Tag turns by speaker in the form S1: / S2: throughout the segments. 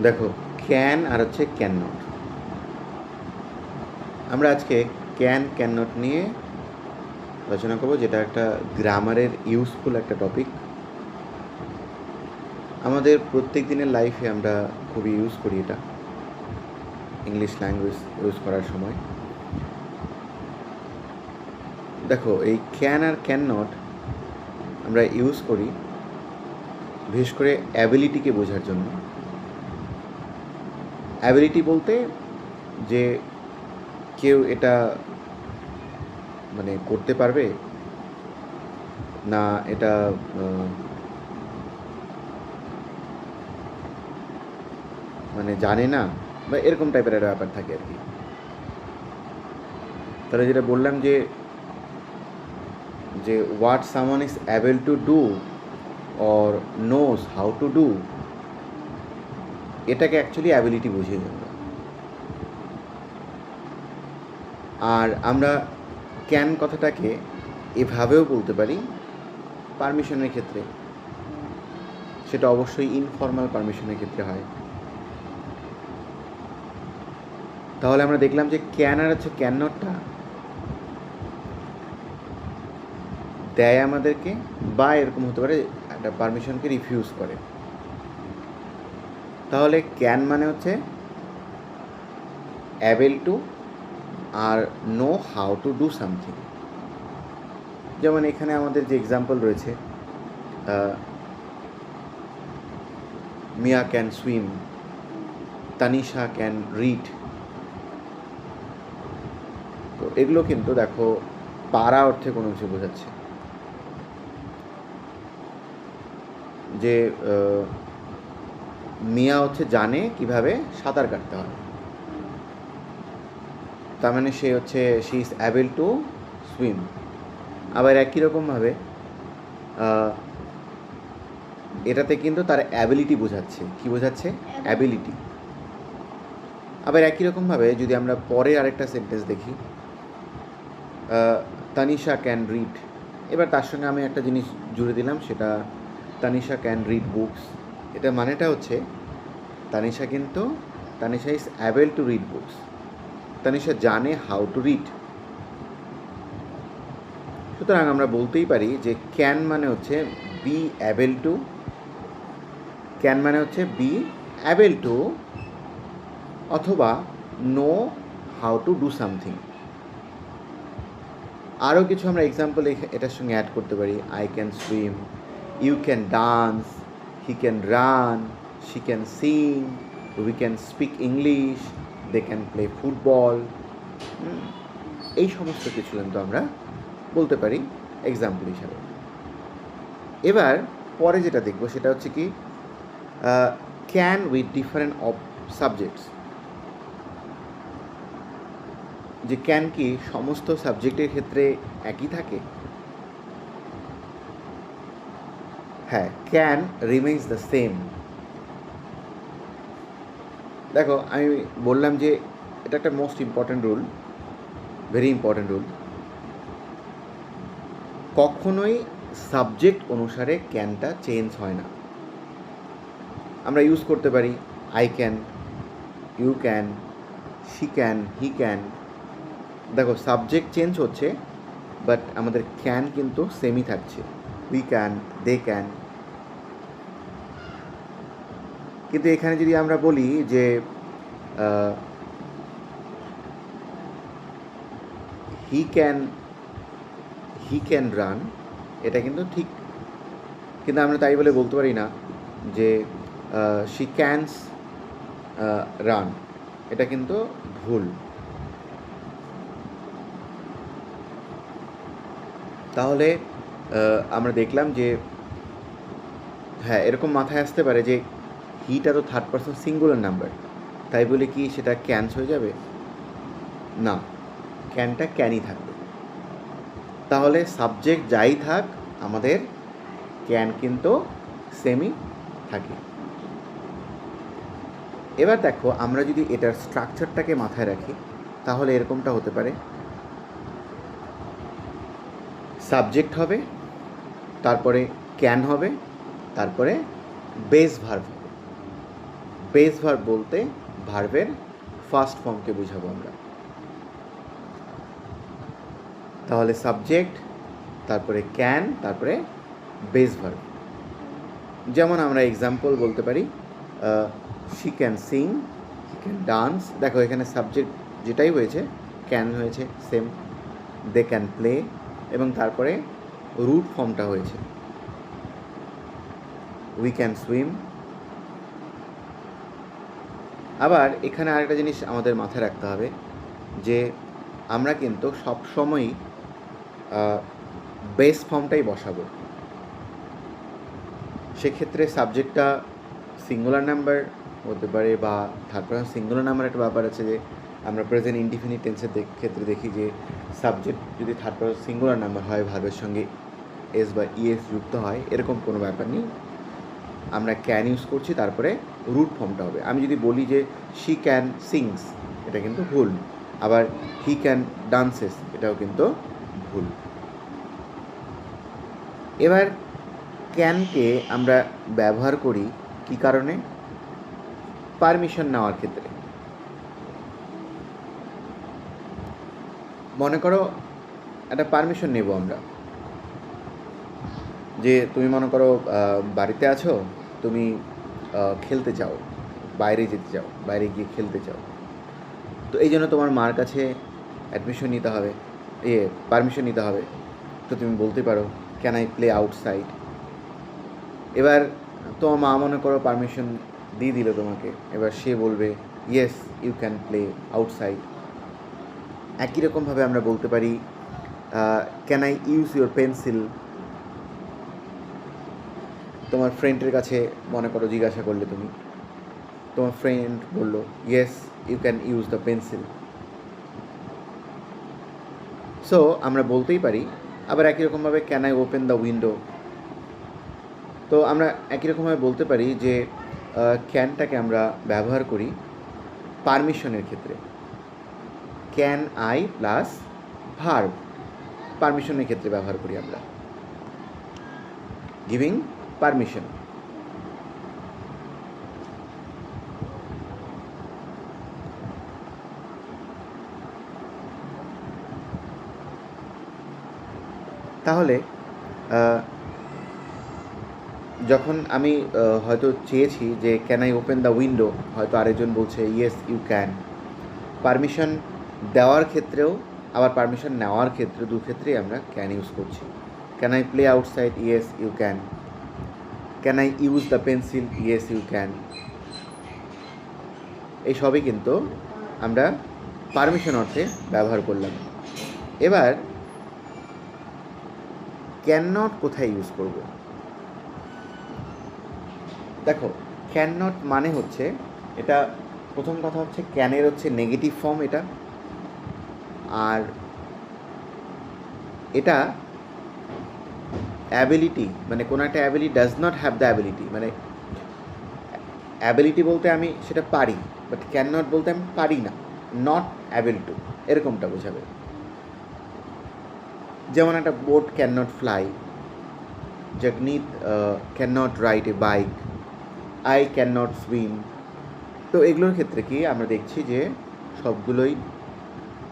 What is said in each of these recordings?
S1: দেখো, ক্যান আর হচ্ছে can not. আমরা আজকে ক্যান নট নিয়ে আলোচনা করবো, যেটা একটা গ্রামারের ইউজফুল একটা টপিক। আমাদের প্রত্যেক দিনের লাইফে আমরা খুবই ইউজ করি এটা, ইংলিশ ল্যাঙ্গুয়েজ ইউজ করার সময়। দেখো, এই ক্যান আর ক্যান নট আমরা ইউজ করি বিশেষ করে অ্যাবিলিটিকে বোঝার জন্য। অ্যাবিলিটি বলতে যে কেউ এটা করতে পারবে না, এটা জানে না, বা এরকম টাইপের একটা ব্যাপার থাকে আর কি। তাহলে যেটা বললাম যে যে what someone is able to do or knows how to do, এটাকে অ্যাকচুয়ালি অ্যাবিলিটি বুঝিয়ে দেবো। আর আমরা ক্যান কথাটাকে এভাবেও বলতে পারি পারমিশনের ক্ষেত্রে, সেটা অবশ্যই ইনফর্মাল পারমিশনের ক্ষেত্রে হয়। তাহলে আমরা দেখলাম যে ক্যান আর হচ্ছে ক্যান নটটা দেয় আমাদেরকে, বা এরকম হতে পারে একটা পারমিশনকে রিফিউজ করে। তাহলে ক্যান মানে হচ্ছে অ্যাবেল টু আর know how to do something. যেমন এখানে আমাদের যে এক্সাম্পল রয়েছে, Mia can swim, Tanisha can read. তো এগুলো কিন্তু দেখো পারা অর্থে কোনো কিছু বোঝাচ্ছে, যে মিয়া হচ্ছে জানে কিভাবে সাঁতার কাটতে হয়, তার মানে সে হচ্ছে she is able to swim. আবার একই রকমভাবে এটাতে কিন্তু তার অ্যাবিলিটি বোঝাচ্ছে। কি বোঝাচ্ছে? অ্যাবিলিটি। আবার একই রকমভাবে যদি আমরা পরে আরেকটা সেন্টেন্স দেখি, তানিশা ক্যান রিড, এবার তার সঙ্গে আমি একটা জিনিস জুড়ে দিলাম, সেটা তানিশা ক্যান রিড বুকস। এটা মানেটা হচ্ছে Tanisha is able to read books, Tanisha জানে হাউ টু রিড। সুতরাং আমরা বলতেই পারি যে ক্যান মানে হচ্ছে বি অ্যাবেল টু, ক্যান মানে হচ্ছে বি অ্যাবেল টু অথবা know how to do something. আরও কিছু আমরা এক্সাম্পল এটার সঙ্গে অ্যাড করতে পারি। I can swim, you can dance, he can run, she can sing, we can speak English, they can play football. এই সমস্ত কিছু কিন্তু আমরা বলতে পারি এক্সাম্পল হিসাবে। এবার পরে যেটা দেখব সেটা হচ্ছে কি can with different of subjects. যে ক্যান কি সমস্ত সাবজেক্টের ক্ষেত্রে একই থাকে? হ্যাঁ, ক্যান রিমেইন্স দ্য সেম। দেখো, আমি বললাম যে এটা একটা most important rule, very important rule. কখনোই সাবজেক্ট অনুসারে ক্যানটা চেঞ্জ হয় না। আমরা ইউজ করতে পারি I can, you can, she can, he can. দেখো, সাবজেক্ট চেঞ্জ হচ্ছে, বাট আমাদের ক্যান কিন্তু সেমই থাকছে। We can, they can. কিন্তু এখানে যদি আমরা বলি যে হি ক্যান রান, এটা কিন্তু ঠিক, কিন্তু আমরা তাই বলে বলতে পারি না যে শি ক্যানস রান, এটা কিন্তু ভুল। তাহলে আমরা দেখলাম যে হ্যাঁ, এরকম মাথায় আসতে পারে যে হিটা তো থার্ড পারসন সিঙ্গুলার নাম্বার, তাই বলে কি সেটা ক্যান্স হয়ে যাবে? না, ক্যানটা ক্যানই থাকবে। তাহলে সাবজেক্ট যাই থাক, আমাদের ক্যান কিন্তু সেমই থাকে। এবার দেখো, আমরা যদি এটার স্ট্রাকচারটাকে মাথায় রাখি, তাহলে এরকমটা হতে পারে, সাবজেক্ট হবে, তারপরে ক্যান হবে, তারপরে বেস ভার্ব হবে। বেস ভার্ব বলতে ভার্বের ফার্স্ট ফর্মকে বুঝাবো আমরা। তাহলে সাবজেক্ট, তারপরে ক্যান, তারপরে বেস ভার্ব। যেমন আমরা এক্সাম্পল বলতে পারি she can Singh, he can dance. দেখো এখানে সাবজেক্ট যেটাই হয়েছে ক্যান হয়েছে সেম, দে ক্যান প্লে, এবং তারপরে রুট ফর্মটা হয়েছে উই ক্যান সুইম। আবার এখানে আরেকটা জিনিস আমাদের মাথায় রাখতে হবে যে আমরা কিন্তু সবসময়ই বেস ফর্মটাই বসাবো। সেক্ষেত্রে সাবজেক্টটা সিঙ্গুলার নাম্বার হতে পারে বা থার্ড পারসন সিঙ্গুলার নাম্বার একটা ব্যাপার আছে যে আমরা প্রেজেন্ট ইনডিফিনিট টেন্সের ক্ষেত্রে দেখি যে সাবজেক্ট যদি থার্ড পারসন সিঙ্গুলার নাম্বার হয়, ভার্বের সঙ্গে এস বা ইএস যুক্ত হয়, এরকম কোনো ব্যাপার নেই। আমরা ক্যান ইউজ করছি, তারপরে রুট ফর্মটা হবে। আমি যদি বলি যে শি ক্যান সিংস, এটা কিন্তু ভুল। আবার হি ক্যান ডান্সেস, এটাও কিন্তু ভুল। এবার ক্যানকে আমরা ব্যবহার করি কি কারণে? পারমিশন নেওয়ার ক্ষেত্রে। মনে করো একটা পারমিশন নেব আমরা, যে তুমি মনে করো বাড়িতে আছো, তুমি খেলতে চাও, বাইরে যেতে চাও, বাইরে গিয়ে খেলতে চাও, তো এই জন্য তোমার মার কাছে অ্যাডমিশন নিতে হবে, পারমিশন নিতে হবে। তো তুমি বলতে পারো ক্যান আই প্লে আউটসাইড। এবার তোমার মা মনে করো পারমিশন দিয়ে দিল তোমাকে, এবার সে বলবে yes you can play outside. একই রকমভাবে আমরা বলতে পারি can I use your pencil. তোমার ফ্রেন্ডের কাছে মনে করো জিজ্ঞাসা করলে তুমি, তোমার ফ্রেন্ড বললো yes you can use the pencil. So আমরা বলতেই পারি। আবার একই রকমভাবে can I open the window. তো আমরা একই রকমভাবে বলতে পারি যে ক্যানটাকে আমরা ব্যবহার করি পারমিশনের ক্ষেত্রে। ক্যান আই প্লাস ভার্ব, পারমিশনের ক্ষেত্রে ব্যবহার করি আমরা, গিভিং পারমিশন। তাহলে যখন আমি হয়তো চেয়েছি যে can I open the window, হয়তো আরেকজন বলছে ইয়েস ইউ ক্যান। পারমিশন দেওয়ার ক্ষেত্রেও আবার পারমিশন নেওয়ার ক্ষেত্রে, দু ক্ষেত্রেই আমরা ক্যান ইউজ করছি। Can I play outside, yes you can. Can I use the pencil, yes you can. এই সবই কিন্তু আমরা পারমিশন অর্থে ব্যবহার করলাম। এবার ক্যান নট কোথায় ইউজ করব? দেখো ক্যান নট মানে হচ্ছে, এটা প্রথম কথা হচ্ছে ক্যানের হচ্ছে নেগেটিভ ফর্ম এটা, আর এটা অ্যাবিলিটি, মানে কোনো একটা ability does not have the ability, মানে অ্যাবিলিটি বলতে আমি সেটা পারি, বাট ক্যান নট বলতে আমি পারি না, নট অ্যাবল টু, এরকমটা বোঝাবে। যেমন একটা boat can not fly, Jagneet can not ride a bike, I can not swim. তো এগুলোর ক্ষেত্রে কি আমরা দেখছি যে সবগুলোই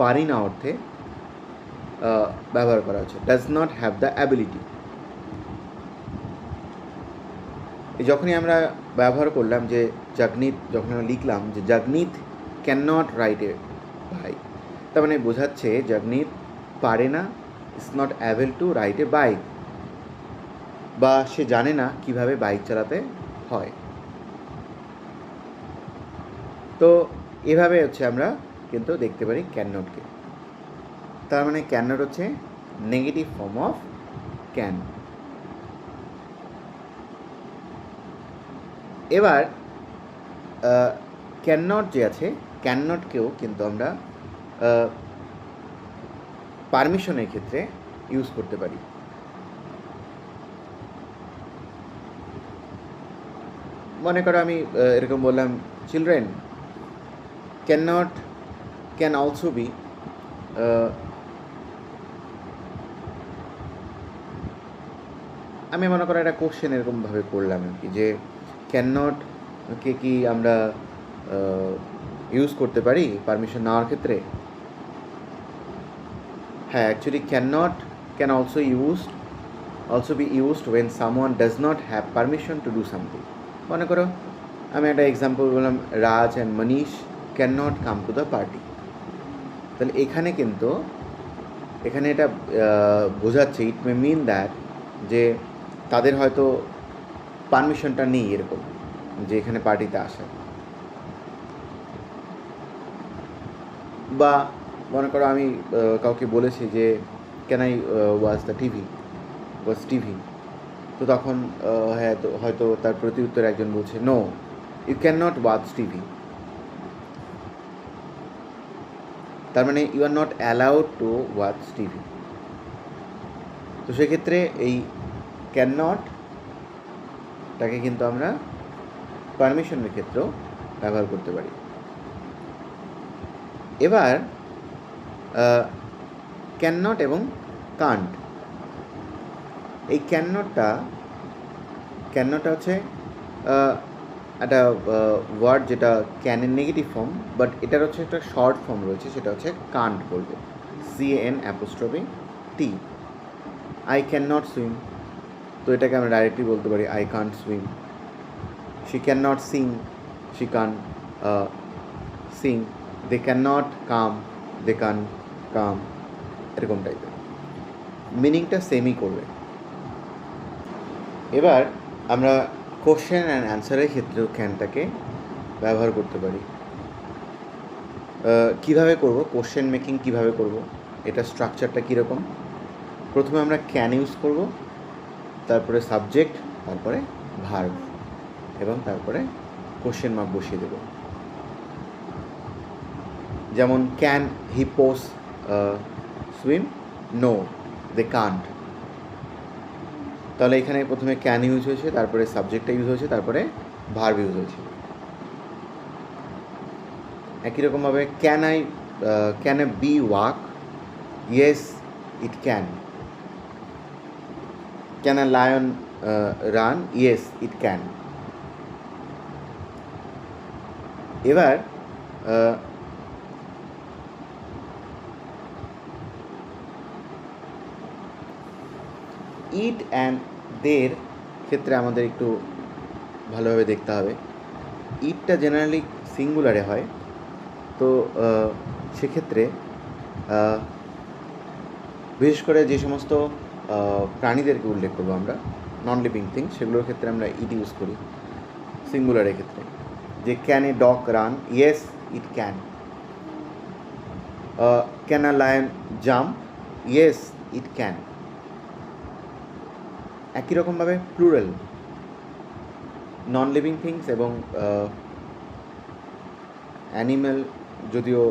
S1: পারি না অর্থে ব্যবহার করা হচ্ছে, does not have the ability. যখনই আমরা ব্যবহার করলাম যে জগনীত, যখন আমরা লিখলাম যে Jagneet can not ride a bike, তার মানে বোঝাচ্ছে জগনীত পারে না, is not able to ride a bike, বা সে জানে না কিভাবে বাইক চালাতে হয়। তো এভাবে হচ্ছে আমরা কিন্তু দেখতে পারি ক্যান নটকে। তার মানে ক্যান নট হচ্ছে নেগেটিভ ফর্ম অফ ক্যান। এবার ক্যান নট যে আছে, ক্যান নটকেও কিন্তু আমরা পারমিশনের ক্ষেত্রে ইউজ করতে পারি। মনে করো আমি এরকম বললাম children can not, can also B, আমি মনে করো একটা কোশ্চেন এরকমভাবে করলাম আর কি, যে ক্যান নট কে কি আমরা ইউজ করতে পারি পারমিশন নেওয়ার ক্ষেত্রে? হ্যাঁ, actually can also be used when someone does not have permission to do something. মনে করো আমি একটা এক্সাম্পল বললাম, Raj and Manish can not come to the party. তাহলে এখানে এটা বোঝাচ্ছে, ইট মে মিন দ্যাট যে তাদের হয়তো পারমিশনটা নেই এরকম, যে এখানে পার্টিতে আসা। বা মনে করো আমি কাউকে বলেছি যে ক্যান আই ওয়াচ টিভি, তো তখন হ্যাঁ, তো হয়তো তার প্রতি উত্তরে একজন বলছে no, you can not watch TV. তার মানে you are not allowed to watch TV. তো সেক্ষেত্রে এই ক্যান নটটাকে কিন্তু আমরা পারমিশনের ক্ষেত্রেও ব্যবহার করতে পারি। এবার ক্যান নট এবং কান্ট, এই ক্যান নটটা হচ্ছে একটা ওয়ার্ড যেটা ক্যানের নেগেটিভ ফর্ম, বাট এটার হচ্ছে একটা শর্ট ফর্ম রয়েছে, সেটা হচ্ছে কান্ট বলবো, CAN''T। I can not swim, তো এটাকে আমরা ডাইরেক্টলি বলতে পারি I can't swim. She can not sing, she can sing. They can not come, they can come, এরকম টাইপের মিনিংটা সেমই করবে। এবার আমরা কোশ্চেন অ্যান্ড অ্যান্সারের ক্ষেত্রেও ক্যানটাকে ব্যবহার করতে পারি। কিভাবে করব, কোশ্চেন মেকিং কিভাবে করব, এটা স্ট্রাকচারটা কীরকম? প্রথমে আমরা ক্যান ইউজ করব, তারপরে সাবজেক্ট, তারপরে ভার্ব, এবং তারপরে কোশ্চেন মার্ক বসিয়ে দেব। যেমন can hippos swim? No, they can't. তাহলে এখানে প্রথমে ক্যান ইউজ হয়েছে, তারপরে সাবজেক্টটা ইউজ হয়েছে, তারপরে ভার্ব ইউজ হয়েছে। একই রকমভাবে can a bee walk? Yes, it can. Can a lion run? Yes, it can. এবার ইট অ্যান্ড দের ক্ষেত্রে আমাদের একটু ভালোভাবে দেখতে হবে। ইটটা জেনারেলি সিঙ্গুলারে হয়, তো সেক্ষেত্রে বিশেষ করে যে সমস্ত প্রাণীদেরকে উল্লেখ করবো আমরা, নন লিভিং থিং, সেগুলোর ক্ষেত্রে আমরা ইট ইউজ করি সিঙ্গুলারের ক্ষেত্রে। যে can a dog run? Yes, it can. Can a lion jump? Yes, it can. একই রকমভাবে প্লুরাল, নন লিভিং থিংস এবং অ্যানিম্যাল, যদিও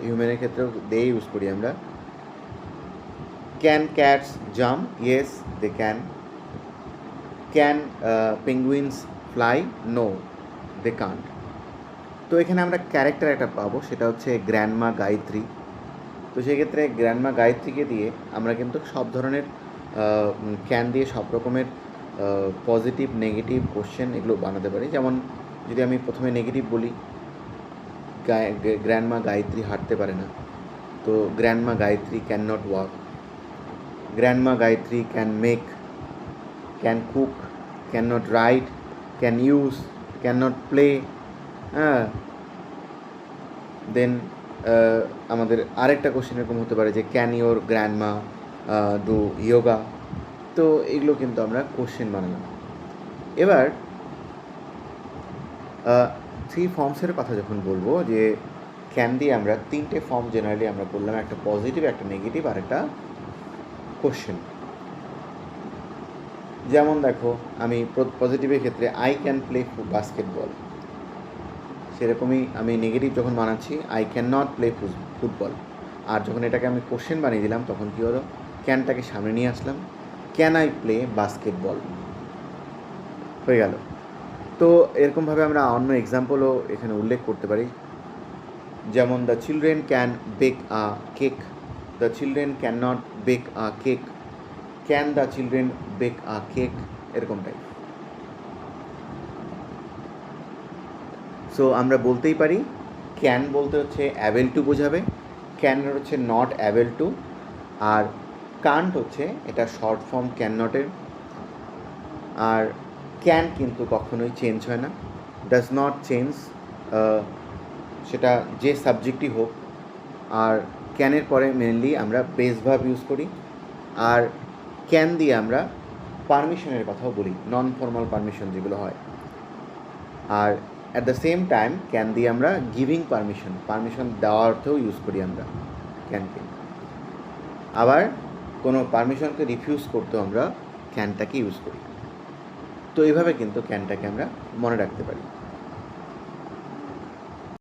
S1: হিউম্যানের ক্ষেত্রেও দে ইউজ করি আমরা। Can cats jump? Yes, they can. Can penguins fly? No, they can't. তো এখানে আমরা ক্যারেক্টার একটা পাবো, সেটা হচ্ছে গ্র্যান্ডমা গায়ত্রী। তো সেক্ষেত্রে গ্র্যান্ডমা গায়ত্রীকে দিয়ে আমরা কিন্তু সব ধরনের ক্যান দিয়ে সব রকমের পজিটিভ নেগেটিভ কোশ্চেন এগুলো বানাতে পারি। যেমন যদি আমি প্রথমে নেগেটিভ বলি, গ্র্যান্ডমা গায়ত্রী হাঁটতে পারে না, তো grandma Gayatri can not walk. Grandma Gayatri can cook, can not right, can use, can not play. হ্যাঁ, দেন আমাদের আরেকটা কোশ্চেন এরকম হতে পারে যে can your grandma do yoga. তো এগুলো কিন্তু আমরা কোশ্চেন বানালাম। এবার থ্রি ফর্মসের কথা যখন বলবো, যে ক্যান দিয়ে আমরা তিনটে ফর্ম জেনারেলি আমরা করলাম, একটা পজিটিভ, একটা নেগেটিভ, আর একটা কোশ্চেন। যেমন দেখো, আমি পজিটিভের ক্ষেত্রে আই ক্যান প্লে বাস্কেটবল, সেরকমই আমি নেগেটিভ যখন বানাচ্ছি I can not play football. আর যখন এটাকে আমি কোশ্চেন বানিয়ে দিলাম, তখন কী হলো, ক্যানটাকে সামনে নিয়ে আসলাম, ক্যান আই প্লে বাস্কেটবল, হয়ে গেল। তো এরকমভাবে আমরা অন্য এক্সাম্পলও এখানে উল্লেখ করতে পারি। যেমন the children can bake a cake, the children can not bake a cake, can the children bake a cake, এরকম টাইপ। সো আমরা বলতেই পারি ক্যান বলতে হচ্ছে অ্যাবেল টু বোঝাবে, ক্যান হচ্ছে নট অ্যাবেল টু, আর কান্ট হচ্ছে এটা শর্ট ফর্ম ক্যান নটের। আর ক্যান কিন্তু কখনোই চেঞ্জ হয় না, ডাজ নট চেঞ্জ, সেটা যে সাবজেক্টই হোক। আর ক্যানের পরে মেনলি আমরা বেস ভার্ব ইউজ করি, আর ক্যান দিয়ে আমরা পারমিশনের কথাও বলি, নন ফর্মাল পারমিশন যেগুলো হয়। আর at the same time can দিয়ে আমরা গিভিং পারমিশন দেওয়ার অর্থেও ইউজ করি আমরা ক্যানকে। আবার কোনো পারমিশনকে রিফিউজ করতেও আমরা ক্যানটাকে ইউজ করি। তো এইভাবে কিন্তু ক্যানটাকে আমরা মনে রাখতে পারি।